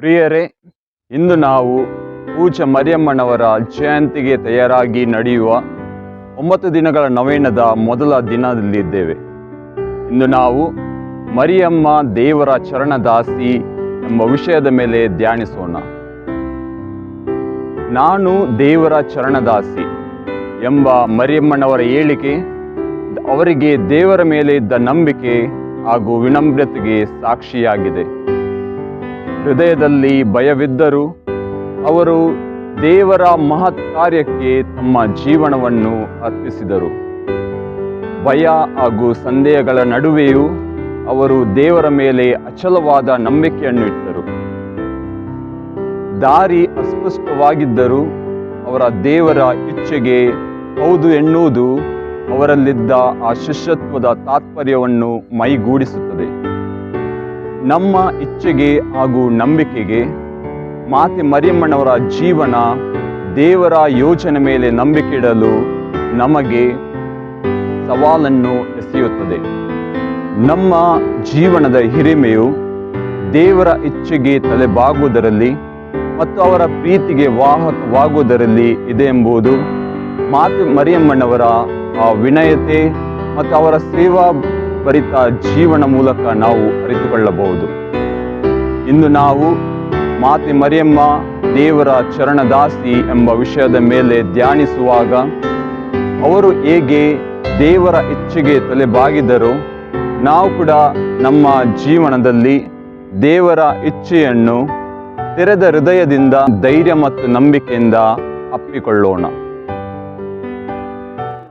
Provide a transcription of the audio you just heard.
ಪ್ರಿಯರೇ, ಇಂದು ನಾವು ಪೂಜ್ಯ ಮರಿಯಮ್ಮನವರ ಜಯಂತಿಗೆ ತಯಾರಾಗಿ ನಡೆಯುವ 9 ದಿನಗಳ ನವೇನದ ಮೊದಲ ದಿನದಲ್ಲಿದ್ದೇವೆ. ಇಂದು ನಾವು ಮರಿಯಮ್ಮ ದೇವರ ಚರಣದಾಸಿ ಎಂಬ ವಿಷಯದ ಮೇಲೆ ಧ್ಯಾನಿಸೋಣ. ನಾನು ದೇವರ ಚರಣದಾಸಿ ಎಂಬ ಮರಿಯಮ್ಮನವರ ಹೇಳಿಕೆ ಅವರಿಗೆ ದೇವರ ಮೇಲೆ ಇದ್ದ ನಂಬಿಕೆ ಹಾಗೂ ವಿನಮ್ರತೆಗೆ ಸಾಕ್ಷಿಯಾಗಿದೆ. ಹೃದಯದಲ್ಲಿ ಭಯವಿದ್ದರೂ ಅವರು ದೇವರ ಮಹತ್ ಕಾರ್ಯಕ್ಕೆ ತಮ್ಮ ಜೀವನವನ್ನು ಅರ್ಪಿಸಿದರು. ಭಯ ಹಾಗೂ ಸಂದೇಹಗಳ ನಡುವೆಯೂ ಅವರು ದೇವರ ಮೇಲೆ ಅಚಲವಾದ ನಂಬಿಕೆಯನ್ನು ಇಟ್ಟರು. ದಾರಿ ಅಸ್ಪಷ್ಟವಾಗಿದ್ದರೂ ಅವರ ದೇವರ ಇಚ್ಛೆಗೆ ಹೌದು ಎನ್ನುವುದು ಅವರಲ್ಲಿದ್ದ ಆ ಶಿಷ್ಯತ್ವದ ತಾತ್ಪರ್ಯವನ್ನು ಮೈಗೂಡಿಸುತ್ತದೆ. ನಮ್ಮ ಇಚ್ಛೆಗೆ ಹಾಗೂ ನಂಬಿಕೆಗೆ ಮಾತೆ ಮರಿಯಮ್ಮನವರ ಜೀವನ ದೇವರ ಯೋಜನೆ ಮೇಲೆ ನಂಬಿಕೆ ಇಡಲು ನಮಗೆ ಸವಾಲನ್ನು ಎಸೆಯುತ್ತದೆ. ನಮ್ಮ ಜೀವನದ ಹಿರಿಮೆಯು ದೇವರ ಇಚ್ಛೆಗೆ ತಲೆಬಾಗುವುದರಲ್ಲಿ ಮತ್ತು ಅವರ ಪ್ರೀತಿಗೆ ವಾಹಕವಾಗುವುದರಲ್ಲಿ ಇದೆ ಎಂಬುದು ಮಾತೆ ಮರಿಯಮ್ಮನವರ ಆ ವಿನಯತೆ ಮತ್ತು ಅವರ ಸೇವಾ ಭರಿತ ಜೀವನ ಮೂಲಕ ನಾವು ಅರಿತುಕೊಳ್ಳಬಹುದು. ಇಂದು ನಾವು ಮಾತೆ ಮರಿಯಮ್ಮ ದೇವರ ಚರಣದಾಸಿ ಎಂಬ ವಿಷಯದ ಮೇಲೆ ಧ್ಯಾನಿಸುವಾಗ ಅವರು ಹೇಗೆ ದೇವರ ಇಚ್ಛೆಗೆ ತಲೆಬಾಗಿದರೋ ನಾವು ಕೂಡ ನಮ್ಮ ಜೀವನದಲ್ಲಿ ದೇವರ ಇಚ್ಛೆಯನ್ನು ತೆರೆದ ಹೃದಯದಿಂದ ಧೈರ್ಯ ಮತ್ತು ನಂಬಿಕೆಯಿಂದ ಅಪ್ಪಿಕೊಳ್ಳೋಣ.